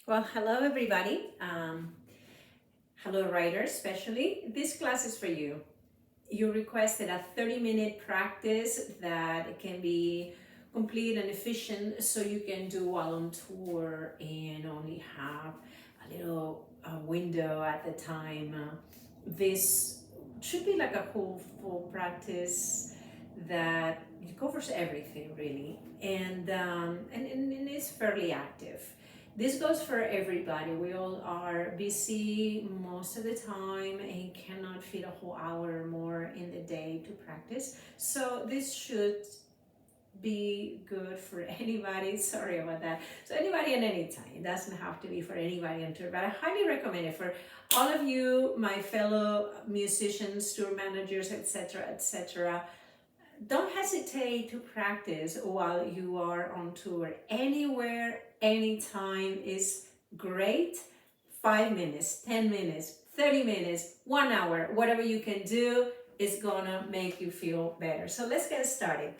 Well, hello everybody. Hello Ruyter, especially. This class is for you. You requested a 30-minute practice that can be complete and efficient so you can do while on tour and only have a little window at the time. This should be like a whole full practice that it covers everything really and it's fairly active. This goes for everybody. We all are busy most of the time and cannot fit a whole hour or more in the day to practice. So this should be good for anybody. Sorry about that. So anybody at any time. It doesn't have to be for anybody on tour, but I highly recommend it for all of you, my fellow musicians, tour managers, etc., etc. Don't hesitate to practice while you are on tour. Anywhere, anytime is great. 5 minutes, 10 minutes, 30 minutes, 1 hour, whatever you can do is gonna make you feel better. So let's get started.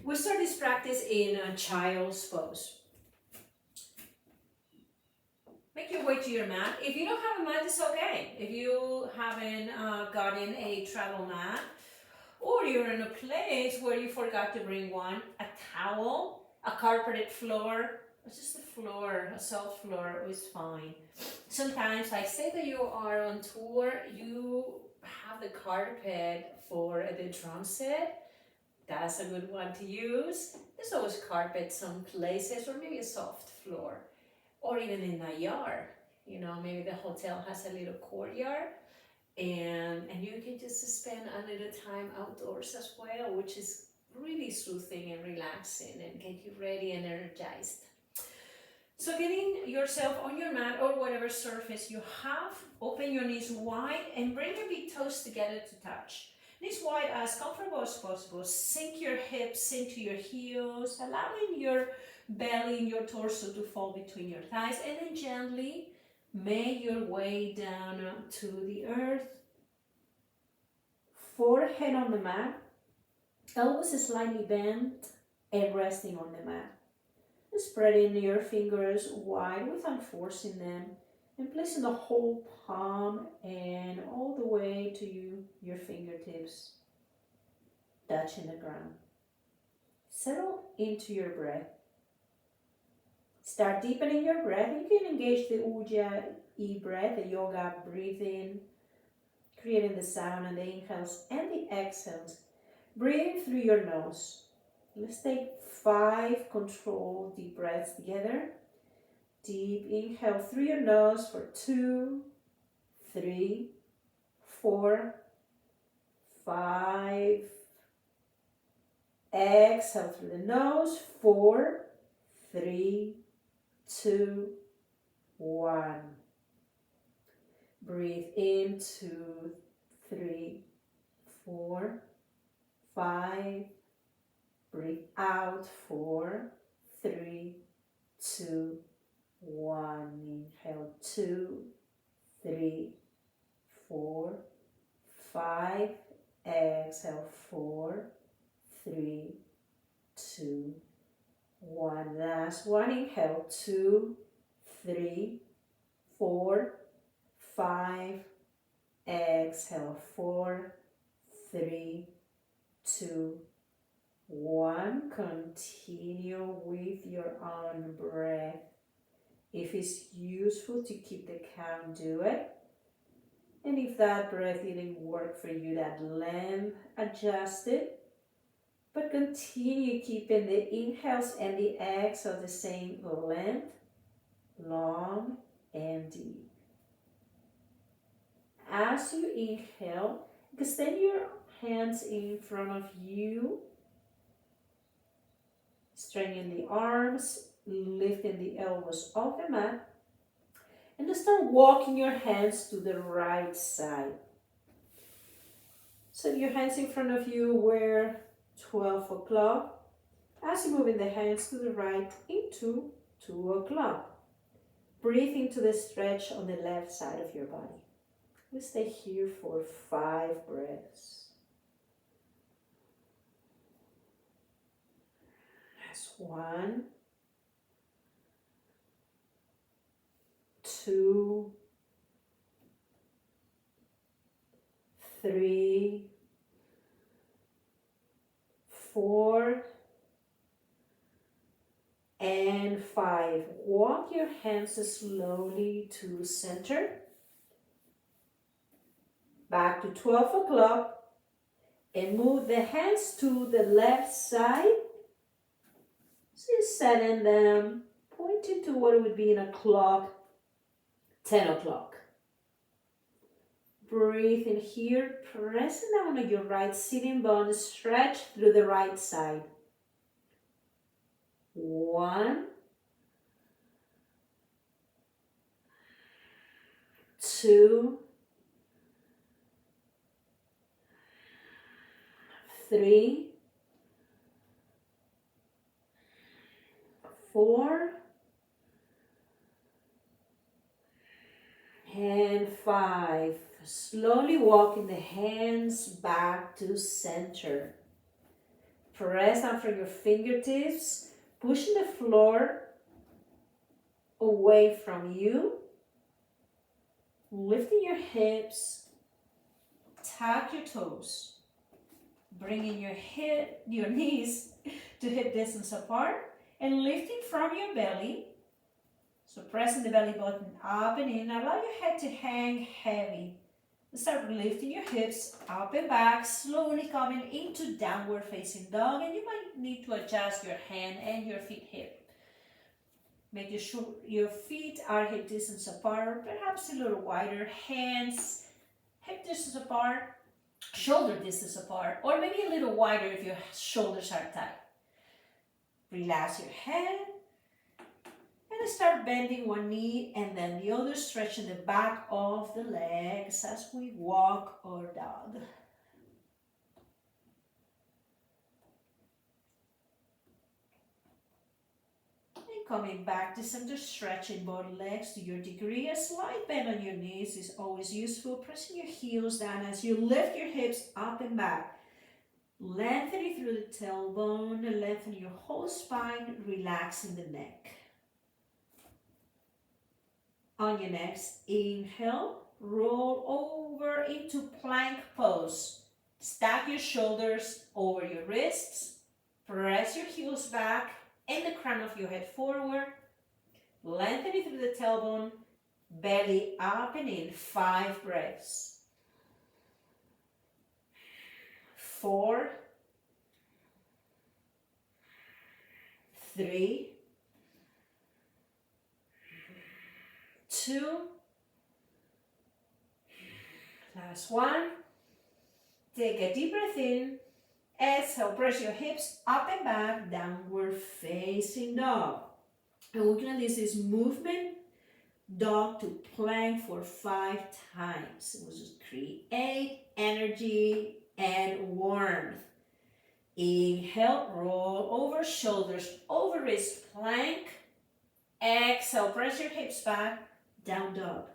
We'll start this practice in a child's pose. Make your way to your mat. If you don't have a mat, it's okay. If you haven't gotten a travel mat, or you're in a place where you forgot to bring one, a towel, a carpeted floor, or just a floor, a soft floor is fine. Sometimes, like say that you are on tour, you have the carpet for the drum set. That's a good one to use. There's always carpet some places, or maybe a soft floor, or even in a yard. You know, maybe the hotel has a little courtyard and you can just spend a little time outdoors as well, which is really soothing and relaxing and get you ready and energized. So getting yourself on your mat or whatever surface you have, open your knees wide and bring your big toes together to touch. Knees wide, as comfortable as possible. Sink your hips into your heels, allowing your belly and your torso to fall between your thighs, and then gently make your way down to the earth. Forehead on the mat, elbows slightly bent and resting on the mat. Spreading your fingers wide without forcing them and placing the whole palm and all the way to your fingertips touching the ground. Settle into your breath. Start deepening your breath. You can engage the Ujjayi breath, the yoga breathing, creating the sound and the inhales and the exhales. Breathing through your nose. Let's take 5 controlled deep breaths together. Deep inhale through your nose for 2, 3, 4, 5. Exhale through the nose. 4, 3, 2, 1. Breathe in 2, 3, 4, 5. Breathe out 4, 3, 2, 1. Inhale 2, 3, 4, 5. Exhale 4, 3, 2, 1. Last one. Inhale 2, 3, 4, 5. Exhale 4, 3, 2, 1. Continue with your own breath. If it's useful to keep the count, do it. And if that breath didn't work for you, that length, adjust it. But continue keeping the inhales and the exhales the same length, long and deep. As you inhale, extend your hands in front of you. Straightening the arms, lifting the elbows off the mat, and then start walking your hands to the right side. Set your hands in front of you where 12 o'clock. As you move in the hands to the right into 2 o'clock. Breathe into the stretch on the left side of your body. We stay here for 5 breaths. That's 1, 2, 3, 4, and 5. Walk your hands slowly to center. Back to 12 o'clock. And move the hands to the left side. So you're setting them, pointing to what would be in a clock, 10 o'clock. Breathe in here, pressing down on your right sitting bone, stretch through the right side. 1, 2, 3, 4, and 5. Slowly walking the hands back to center. Press down from your fingertips, pushing the floor away from you. Lifting your hips, tuck your toes. Bringing your knees to hip distance apart and lifting from your belly. So pressing the belly button up and in. Allow your head to hang heavy. Start lifting your hips up and back, slowly coming into downward facing dog, and you might need to adjust your hand and your feet hip. Make sure your feet are hip distance apart, perhaps a little wider, hands hip distance apart, shoulder distance apart, or maybe a little wider if your shoulders are tight. Relax your head and start bending one knee and then the other, stretching the back of the legs as we walk or dog. And coming back to center, stretching both legs to your degree. A slight bend on your knees is always useful. Pressing your heels down as you lift your hips up and back. Lengthening through the tailbone, and lengthen your whole spine, relaxing the neck. On your next inhale, roll over into plank pose. Stack your shoulders over your wrists. Press your heels back and the crown of your head forward. Lengthening through the tailbone, belly up and in. 5 breaths. 4, 3, 2, last one. Take a deep breath in. Exhale, press your hips up and back, downward facing dog. And we're gonna do this movement, dog to plank, for 5 times. We'll just create energy and warmth. Inhale, roll over, shoulders over wrist, plank. Exhale, press your hips back, down dog.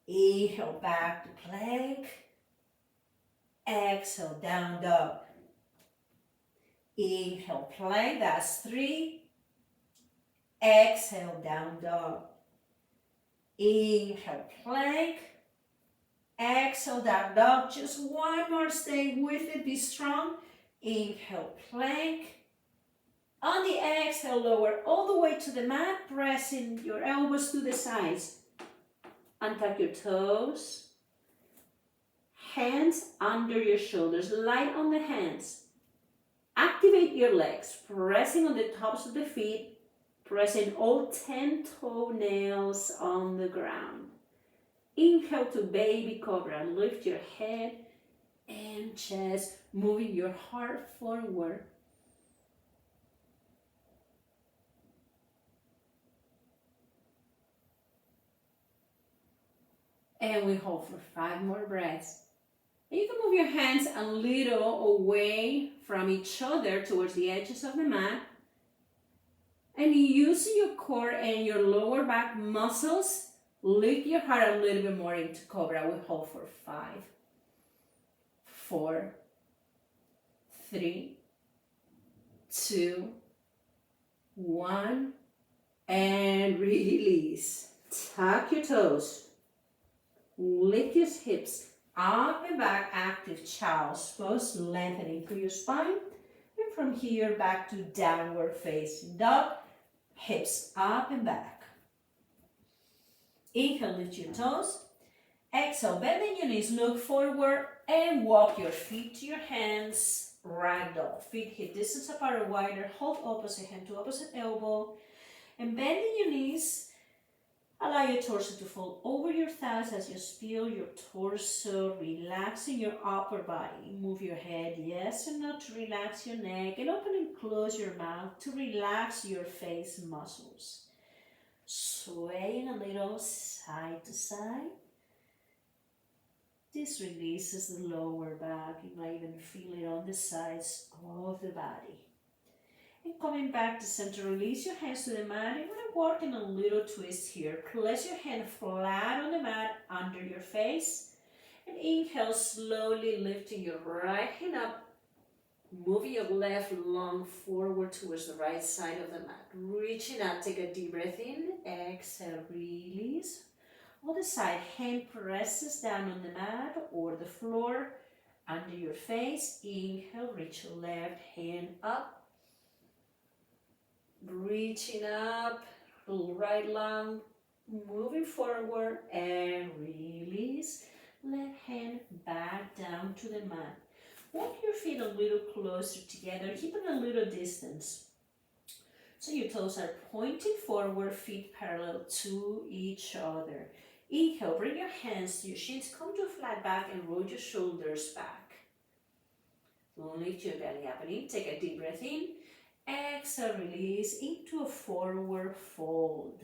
Inhale, back to plank. Exhale, down dog. Inhale, plank, that's 3. Exhale, down dog. Inhale, plank. Exhale, down dog. Just one more, stay with it, be strong. Inhale, plank. On the exhale, lower all the way to the mat, pressing your elbows to the sides. Untuck your toes. Hands under your shoulders, light on the hands. Activate your legs, pressing on the tops of the feet, pressing all 10 toenails on the ground. Inhale to baby cobra. Lift your head and chest, moving your heart forward. And we hold for 5 more breaths. And you can move your hands a little away from each other towards the edges of the mat. And using your core and your lower back muscles, lift your heart a little bit more into cobra. We hold for 5, 4, 3, 2, 1, and release. Tuck your toes. Lift your hips up and back, active child's pose, lengthening through your spine. And from here, back to downward facing dog. Hips up and back. Inhale, lift your toes. Exhale, bending your knees, look forward and walk your feet to your hands. Ragdoll. Feet hip distance apart or wider. Hold opposite hand to opposite elbow. And bending your knees, allow your torso to fold over your thighs as you feel your torso, relaxing your upper body. Move your head, yes or no, to relax your neck. And open and close your mouth to relax your face muscles. Swaying a little side to side. This releases the lower back. You might even feel it on the sides of the body. And coming back to center, release your hands to the mat. You're going to work in a little twist here. Place your hand flat on the mat under your face. And inhale, slowly lifting your right hand up. Moving your left lung forward towards the right side of the mat. Reaching out, take a deep breath in. Exhale, release. Other side, hand presses down on the mat or the floor under your face. Inhale, reach your left hand up. Reaching up, right lung, moving forward and release. Left hand back down to the mat. Walk your feet a little closer together, keeping a little distance. So your toes are pointing forward, feet parallel to each other. Inhale, bring your hands to your shins, come to a flat back and roll your shoulders back. Lift your belly up and in, take a deep breath in. Exhale, release into a forward fold.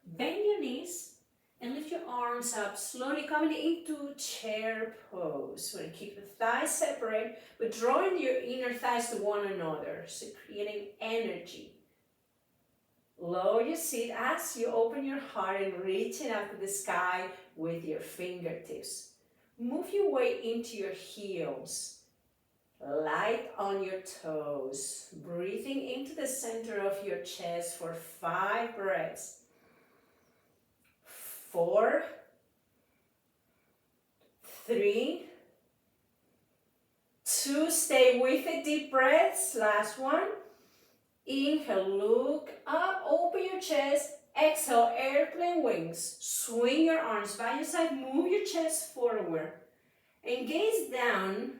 Bend your knees and lift your arms up, slowly coming into chair pose. We're going to keep the thighs separate, but drawing your inner thighs to one another, so creating energy. Lower your seat as you open your heart and reaching up to the sky with your fingertips. Move your way into your heels. Light on your toes. Breathing into the center of your chest for 5 breaths. 4, 3, 2, stay with it, deep breaths. Last one. Inhale, look up, open your chest. Exhale, airplane wings. Swing your arms by your side, move your chest forward. And gaze down,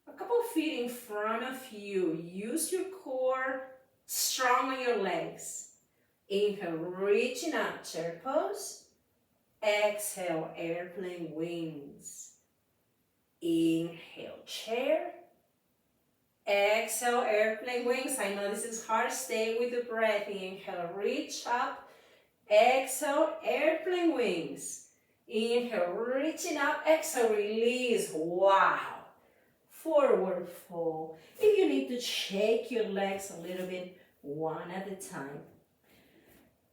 a couple feet in front of you. Use your core, strong on your legs. Inhale, reaching up, chair pose. Exhale, airplane wings. Inhale, chair. Exhale, airplane wings. I know this is hard. Stay with the breath. Inhale, reach up. Exhale, airplane wings. Inhale, reaching up. Exhale, release. Wow. Forward fold. If you need to shake your legs a little bit, one at a time.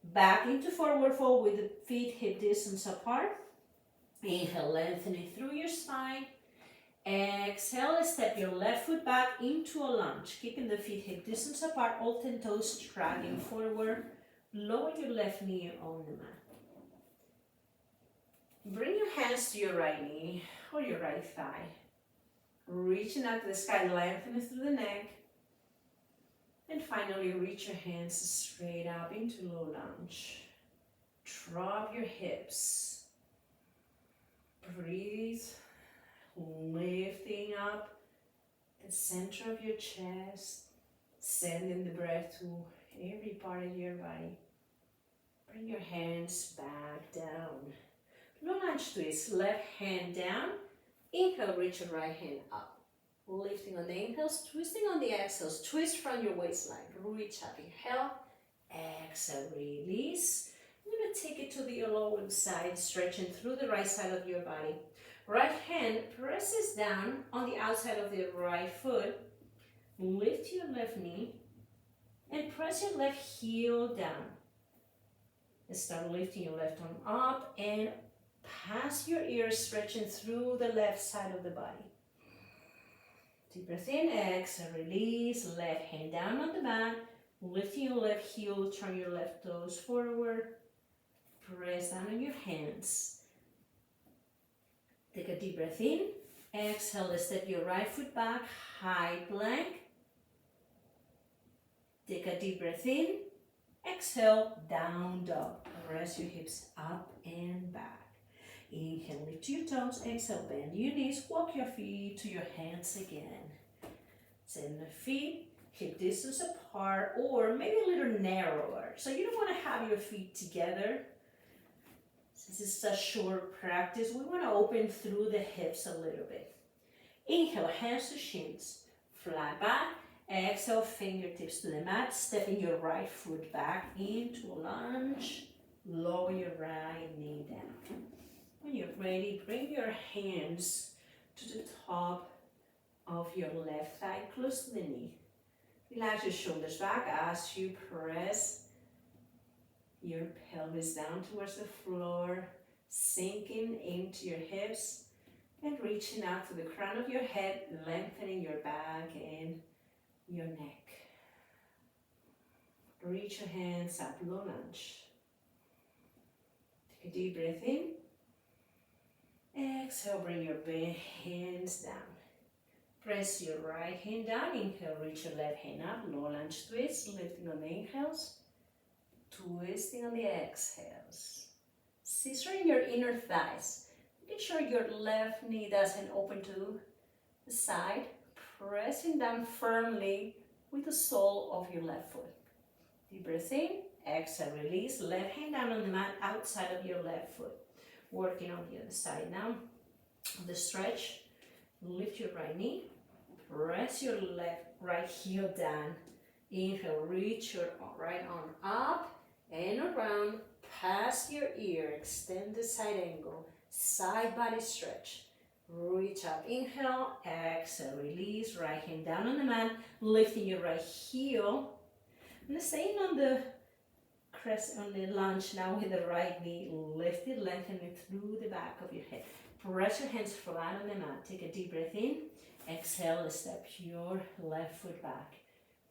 Back into forward fold with the feet hip distance apart. Inhale, lengthening through your spine. Exhale, step your left foot back into a lunge, keeping the feet hip distance apart, all 10 toes dragging forward. Lower your left knee on the mat. Bring your hands to your right knee or your right thigh. Reaching up to the sky, lengthening through the neck. And finally, reach your hands straight up into low lunge. Drop your hips. Breathe. Lifting up the center of your chest, sending the breath to every part of your body. Bring your hands back down. Low lunge twist, left hand down. Inhale, reach your right hand up. Lifting on the inhales, twisting on the exhales. Twist from your waistline. Reach up, inhale. Exhale, release. You're going to take it to the lower side, stretching through the right side of your body. Right hand presses down on the outside of the right foot. Lift your left knee and press your left heel down. And start lifting your left arm up and past your ears, stretching through the left side of the body. Deep breath in, exhale, release. Left hand down on the mat. Lifting your left heel, turn your left toes forward. Press down on your hands. Take a deep breath in. Exhale, step your right foot back, high plank. Take a deep breath in. Exhale, down dog. Press your hips up and back. Inhale, lift your toes. Exhale, bend your knees. Walk your feet to your hands again. Send the feet hip distance apart or maybe a little narrower. So you don't want to have your feet together. Since it's a short practice, we want to open through the hips a little bit. Inhale, hands to shins. Flat back. Exhale, fingertips to the mat. Stepping your right foot back into a lunge. Lower your right knee down. When you're ready, bring your hands to the top of your left thigh, close to the knee. Relax your shoulders back as you press your pelvis down towards the floor, sinking into your hips and reaching out to the crown of your head, lengthening your back and your neck. Reach your hands up, low lunge. Take a deep breath in. Exhale, bring your hands down. Press your right hand down. Inhale, reach your left hand up. Low lunge twist, lifting on the inhales, twisting on the exhales. Scissoring your inner thighs. Make sure your left knee doesn't open to the side. Pressing down firmly with the sole of your left foot. Deep breath in. Exhale, release. Left hand down on the mat outside of your left foot. Working on the other side now. The stretch. Lift your right knee. Press your right heel down. Inhale, reach your right arm up and around past your ear. Extend the side angle. Side body stretch. Reach up. Inhale, exhale, release. Right hand down on the mat. Lifting your right heel. And staying on the crest, on the lunge now with the right knee lifted, lengthening through the back of your head. Press your hands flat on the mat. Take a deep breath in. Exhale, step your left foot back.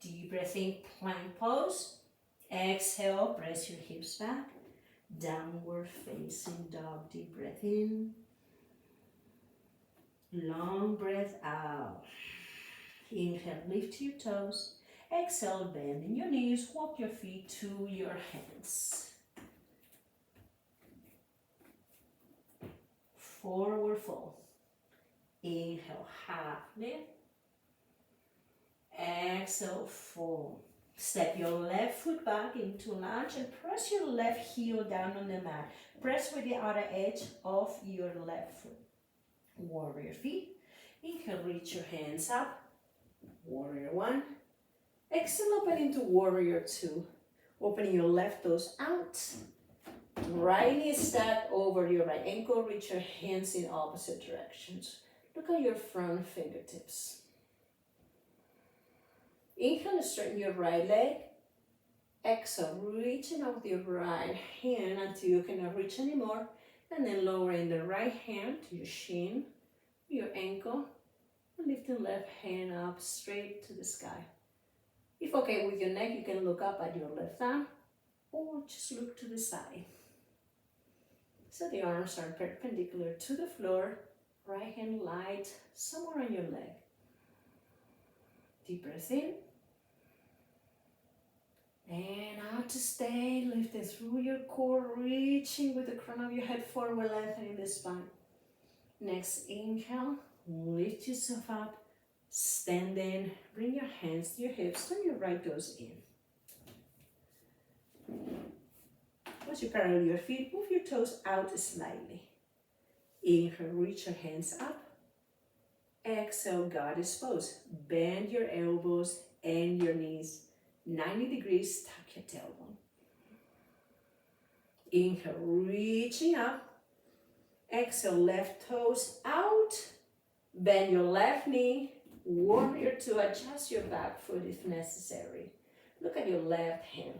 Deep breath in, plank pose. Exhale, press your hips back. Downward facing dog. Deep breath in. Long breath out. Inhale, lift your toes. Exhale, bend in your knees. Walk your feet to your hands. Forward fold. Inhale, half lift. Exhale, fold. Step your left foot back into lunge and press your left heel down on the mat. Press with the outer edge of your left foot. Warrior feet. Inhale, reach your hands up. Warrior one. Exhale, open into warrior two. Opening your left toes out. Right knee stacked over your right ankle. Reach your hands in opposite directions. Look at your front fingertips. Inhale, straighten your right leg. Exhale, reaching out with your right hand until you cannot reach anymore. And then lowering the right hand to your shin, your ankle, and lifting left hand up straight to the sky. If okay with your neck, you can look up at your left arm or just look to the side. So the arms are perpendicular to the floor, right hand light somewhere on your leg. Deep breath in. And out to stay, lifting through your core, reaching with the crown of your head forward, lengthening the spine. Next inhale, lift yourself up, stand in, bring your hands to your hips, turn your right toes in. Once you parallel your feet, move your toes out slightly. Inhale, reach your hands up. Exhale, goddess pose. Bend your elbows and your knees. 90 degrees, tuck your tailbone. Inhale, reaching up. Exhale, left toes out. Bend your left knee. Warrior two, adjust your back foot if necessary. Look at your left hand.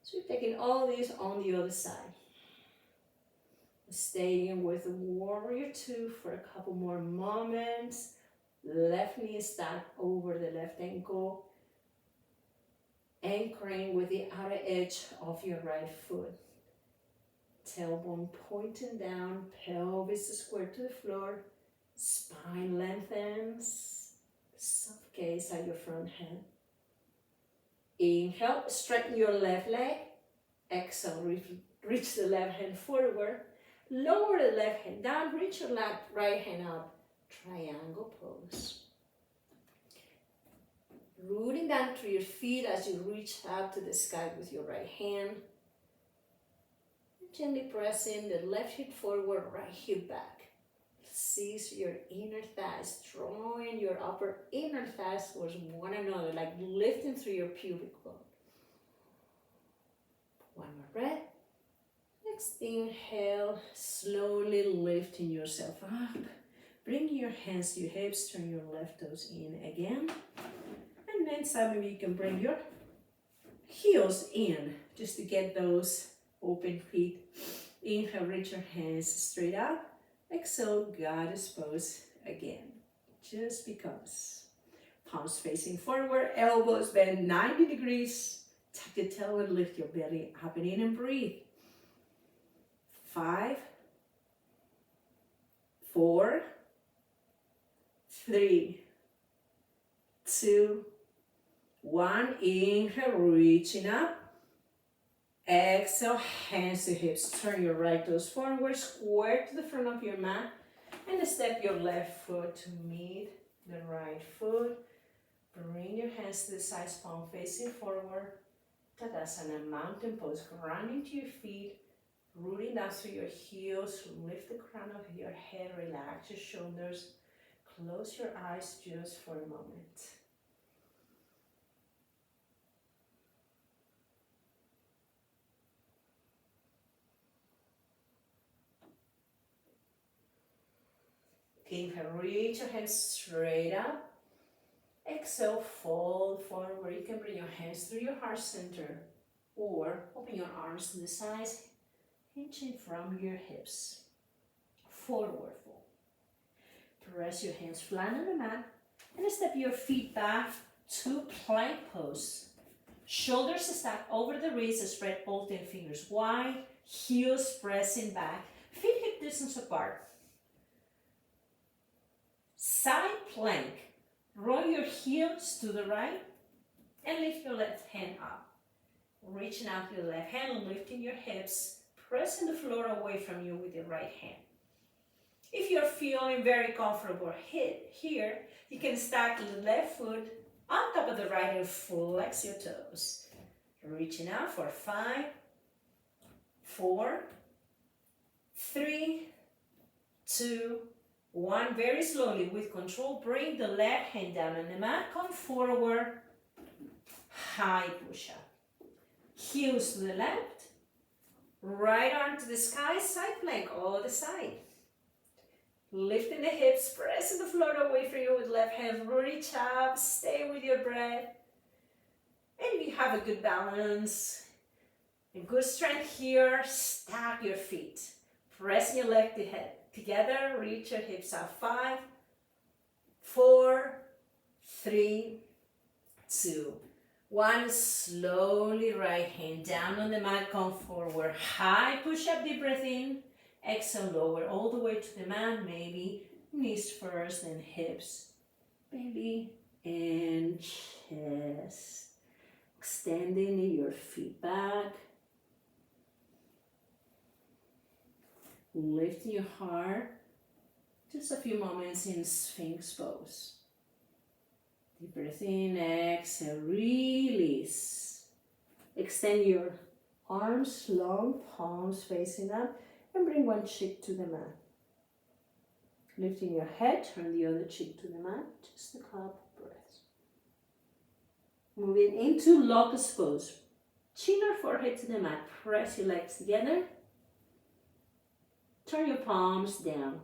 So you're taking all these on the other side. Staying with warrior two for a couple more moments. Left knee stacked over the left ankle. Anchoring with the outer edge of your right foot. tailbone pointing down, pelvis square to the floor, spine lengthens, soft gaze at your front head. Inhale, straighten your left leg. Exhale, reach the left hand forward. Lower the left hand down, reach your right hand up. Triangle pose. Rooting down through your feet as you reach out to the sky with your right hand. Gently pressing the left hip forward, right hip back. Seize your inner thighs, drawing your upper inner thighs towards one another, like lifting through your pubic bone. One more breath. Next inhale, slowly lifting yourself up. Bring your hands to your hips, turn your left toes in again. And then suddenly you can bring your heels in, just to get those open feet. Inhale, reach your hands straight up. Exhale, goddess pose again, just because. Palms facing forward, elbows bend 90 degrees. Tuck the tail and lift your belly up and in and breathe. 5, 4, 3, 2, 1. Inhale, reaching up. Exhale, hands to hips. Turn your right toes forward, square to the front of your mat, and step your left foot to meet the right foot. Bring your hands to the sides, palm facing forward. Tadasana, mountain pose. Ground into your feet, rooting down through your heels. Lift the crown of your head, relax your shoulders. Close your eyes just for a moment. Inhale, reach your hands straight up. Exhale, fold forward. You can bring your hands through your heart center or open your arms to the sides, hinging from your hips. Forward fold. Press your hands flat on the mat and step your feet back to plank pose. Shoulders stack over the wrists, spread both fingers wide, heels pressing back, feet hip distance apart. Side plank. Roll your heels to the right and lift your left hand up. Reaching out to the left hand, lifting your hips, pressing the floor away from you with your right hand. If you're feeling very comfortable here, you can stack the left foot on top of the right and flex your toes. Reaching out for 5, 4, 3, 2, 1. Very slowly, with control, bring the left hand down on the mat. Come forward, high push-up. Heels to the left, right arm to the sky, side plank, all the side. Lifting the hips, pressing the floor away from you with left hand. Reach up, stay with your breath. And if you have a good balance, a good strength here, stack your feet. Press your leg to head together, reach your hips up. 5, 4, 3, 2, 1. Slowly right hand down on the mat, come forward. High push up, deep breath in. Exhale, lower all the way to the mat. Maybe knees first, then hips, belly, and chest. Extending your feet back. Lifting your heart. Just a few moments in Sphinx pose. Deep breath in, exhale, release. Extend your arms long, palms facing up, and bring one cheek to the mat. Lifting your head, turn the other cheek to the mat, just a couple of breaths. Moving into locust pose. Chin or forehead to the mat, press your legs together. Turn your palms down.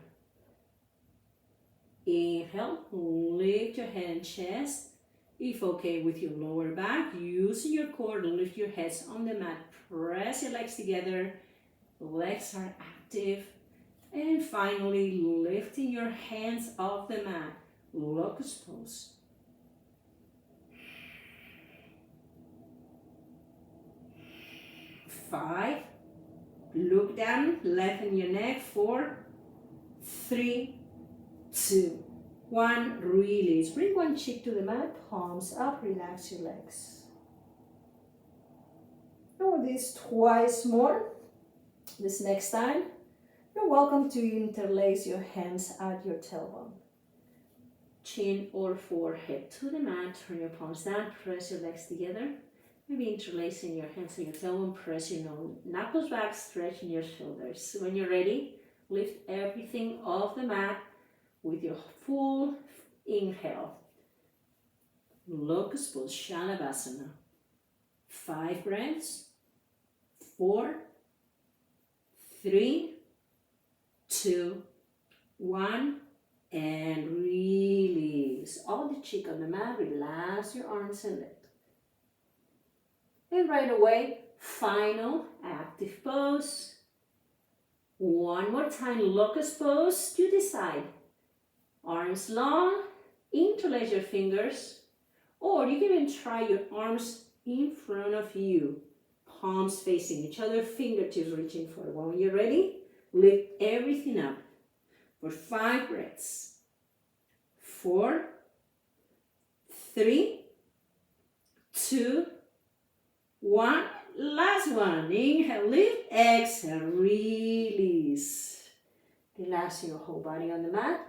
Inhale, lift your head and chest. If okay with your lower back, using your core to lift your heads on the mat. Press your legs together. Legs are active. And finally, lifting your hands off the mat. Locust pose. Five, Look down, lengthen your neck. 4, 3, 2, 1. Release. Bring one cheek to the mat, palms up, relax your legs. Do this twice more. This next time, you're welcome to interlace your hands at your tailbone. Chin or forehead to the mat, turn your palms down, press your legs together. Maybe interlacing your hands on your tailbone, press your knuckles back, stretching your shoulders. When you're ready, lift everything off the mat with your full inhale. Locust pose, Shalabhasana. 5 breaths. 4, 3, 2, 1, and release. All the cheek on the mat, relax your arms and legs. And right away, final active pose. One more time, locust pose. You decide. Arms long, interlace your fingers, or you can even try your arms in front of you. Palms facing each other, fingertips reaching forward. When you're ready, lift everything up for 5 breaths. 4, 3, 2, 1. Last one. Inhale, lift, exhale, release. Relax your whole body on the mat.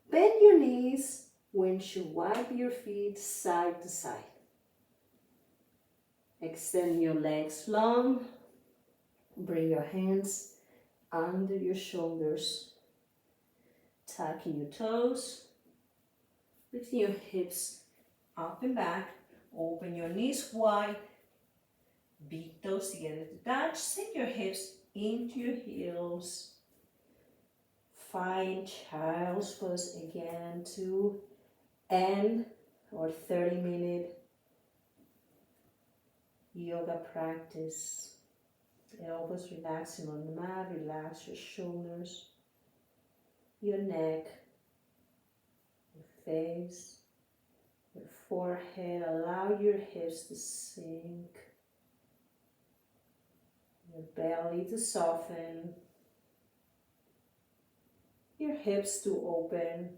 Bend your knees. Windshield wipe your feet side to side. Extend your legs long. Bring your hands under your shoulders. Tucking your toes. Lifting your hips up and back. Open your knees wide. Big toes together to touch. Sink your hips into your heels. Find child's pose again to end our 30-minute yoga practice. Elbows relaxing on the mat. Relax your shoulders, your neck, your face, your forehead. Allow your hips to sink, your belly to soften, your hips to open,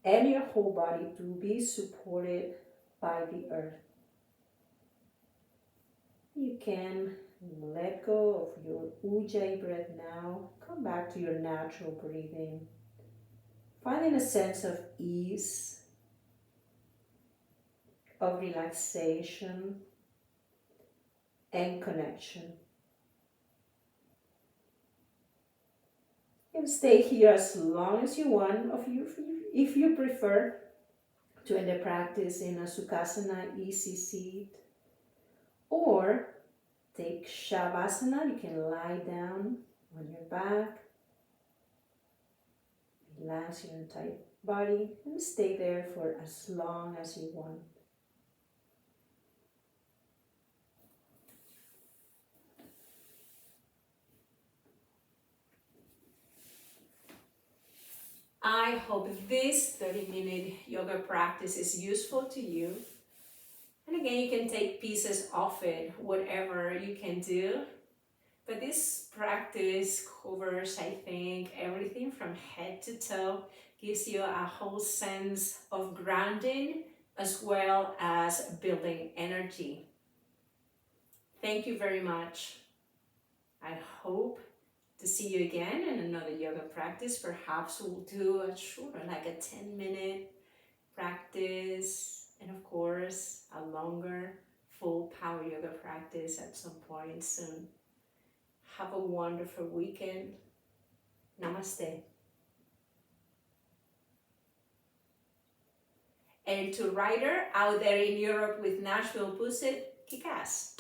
and your whole body to be supported by the earth. You can let go of your Ujjayi breath now. Come back to your natural breathing. Finding a sense of ease, of relaxation, and connection. You can stay here as long as you want. If you prefer to end the practice in a Sukhasana, easy seat, or take Shavasana. You can lie down on your back, relax your entire body, and stay there for as long as you want. I hope this 30-minute yoga practice is useful to you. And again, you can take pieces of it, whatever you can do. But this practice covers, I think, everything from head to toe, gives you a whole sense of grounding as well as building energy. Thank you very much. I hope to see you again in another yoga practice. Perhaps we'll do a shorter, like a 10-minute practice, and of course a longer full power yoga practice at some point soon. Have a wonderful weekend. Namaste. And to Ruyter out there in Europe with Nashville Pussy, kick ass.